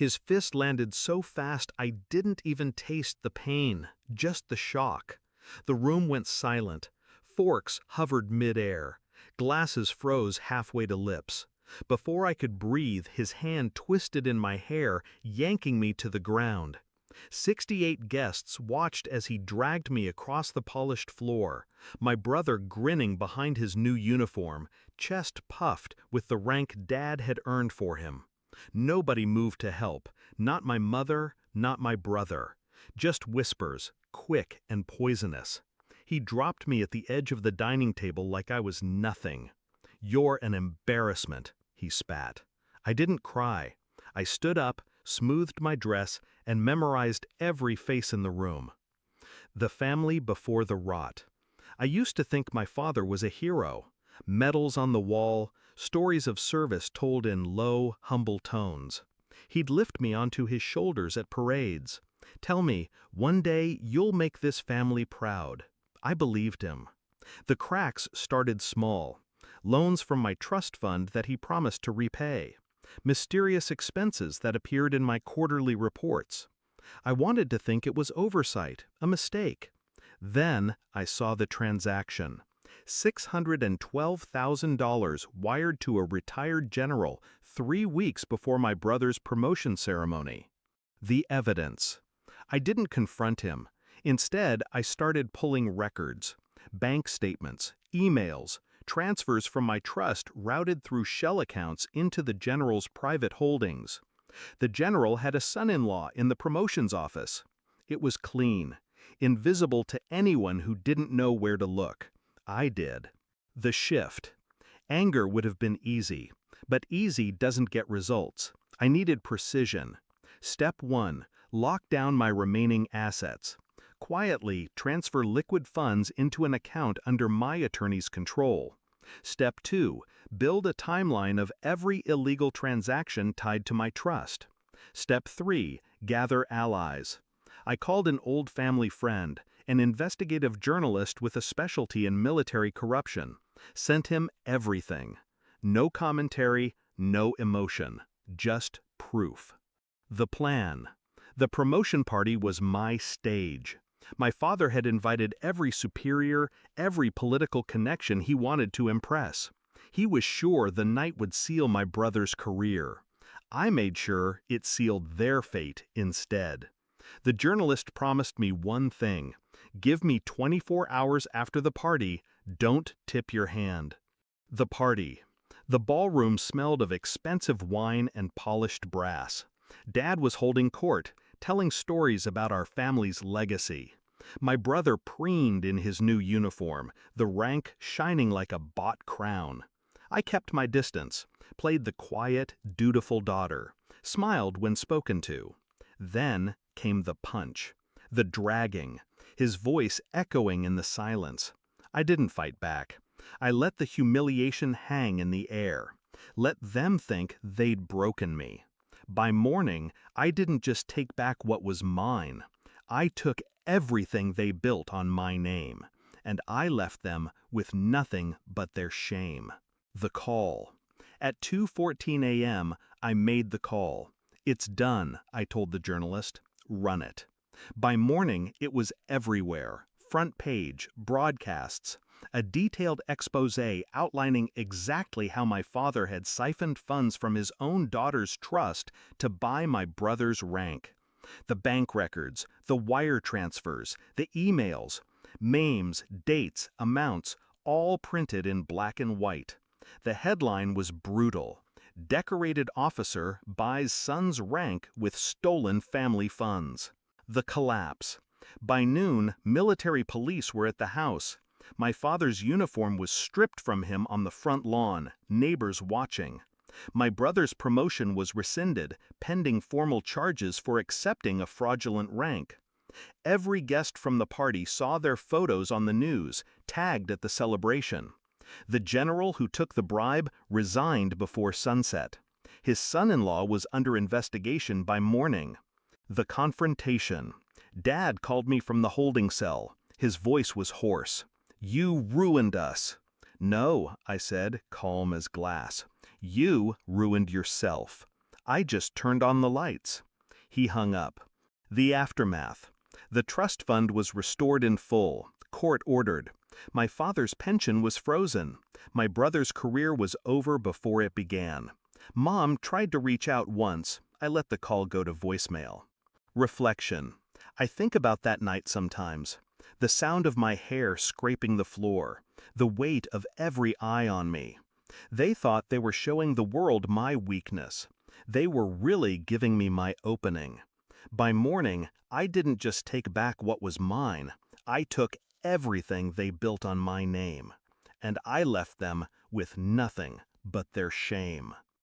His fist landed so fast I didn't even taste the pain, just the shock. The room went silent. Forks hovered mid-air. Glasses froze halfway to lips. Before I could breathe, his hand twisted in my hair, yanking me to the ground. 68 guests watched as he dragged me across the polished floor, my brother grinning behind his new uniform, chest puffed with the rank Dad had earned for him. Nobody moved to help, not my mother, not my brother. Just whispers, quick and poisonous. He dropped me at the edge of the dining table like I was nothing. "You're an embarrassment," he spat. I didn't cry. I stood up, smoothed my dress, and memorized every face in the room. The family before the rot. I used to think my father was a hero. Medals on the wall, stories of service told in low, humble tones. He'd lift me onto his shoulders at parades. Tell me, one day you'll make this family proud. I believed him. The cracks started small. Loans from my trust fund that he promised to repay. Mysterious expenses that appeared in my quarterly reports. I wanted to think it was oversight, a mistake. Then I saw the transaction. $612,000 wired to a retired general 3 weeks before my brother's promotion ceremony. The evidence. I didn't confront him. Instead, I started pulling records, bank statements, emails, transfers from my trust routed through shell accounts into the general's private holdings. The general had a son-in-law in the promotions office. It was clean, invisible to anyone who didn't know where to look. I did. The shift. Anger would have been easy, but easy doesn't get results. I needed precision. Step 1, lock down my remaining assets. Quietly transfer liquid funds into an account under my attorney's control. Step 2, build a timeline of every illegal transaction tied to my trust. Step 3, gather allies. I called an old family friend, an investigative journalist with a specialty in military corruption. Sent him everything. No commentary, no emotion, just proof. The plan. The promotion party was my stage. My father had invited every superior, every political connection he wanted to impress. He was sure the night would seal my brother's career. I made sure it sealed their fate instead. The journalist promised me one thing: give me 24 hours after the party, don't tip your hand. The party. The ballroom smelled of expensive wine and polished brass. Dad was holding court, telling stories about our family's legacy. My brother preened in his new uniform, the rank shining like a bought crown. I kept my distance, played the quiet, dutiful daughter, smiled when spoken to. Then came the punch, the dragging, his voice echoing in the silence. I didn't fight back. I let the humiliation hang in the air. Let them think they'd broken me. By morning, I didn't just take back what was mine. I took everything they built on my name, and I left them with nothing but their shame. The call. At 2:14 a.m., I made the call. "It's done," I told the journalist. "Run it." By morning, it was everywhere. Front page, broadcasts, a detailed exposé outlining exactly how my father had siphoned funds from his own daughter's trust to buy my brother's rank. The bank records, the wire transfers, the emails, names, dates, amounts, all printed in black and white. The headline was brutal: "Decorated officer buys son's rank with stolen family funds." The collapse. By noon, military police were at the house. My father's uniform was stripped from him on the front lawn, neighbors watching. My brother's promotion was rescinded, pending formal charges for accepting a fraudulent rank. Every guest from the party saw their photos on the news, tagged at the celebration. The general who took the bribe resigned before sunset. His son-in-law was under investigation by morning. The confrontation. Dad called me from the holding cell. His voice was hoarse. "You ruined us." "No," I said, calm as glass. "You ruined yourself." I just turned on the lights. He hung up. The aftermath. The trust fund was restored in full, court ordered. My father's pension was frozen. My brother's career was over before it began. Mom tried to reach out once. I let the call go to voicemail. Reflection. I think about that night sometimes. The sound of my hair scraping the floor. The weight of every eye on me. They thought they were showing the world my weakness. They were really giving me my opening. By morning, I didn't just take back what was mine. I took everything they built on my name. And I left them with nothing but their shame.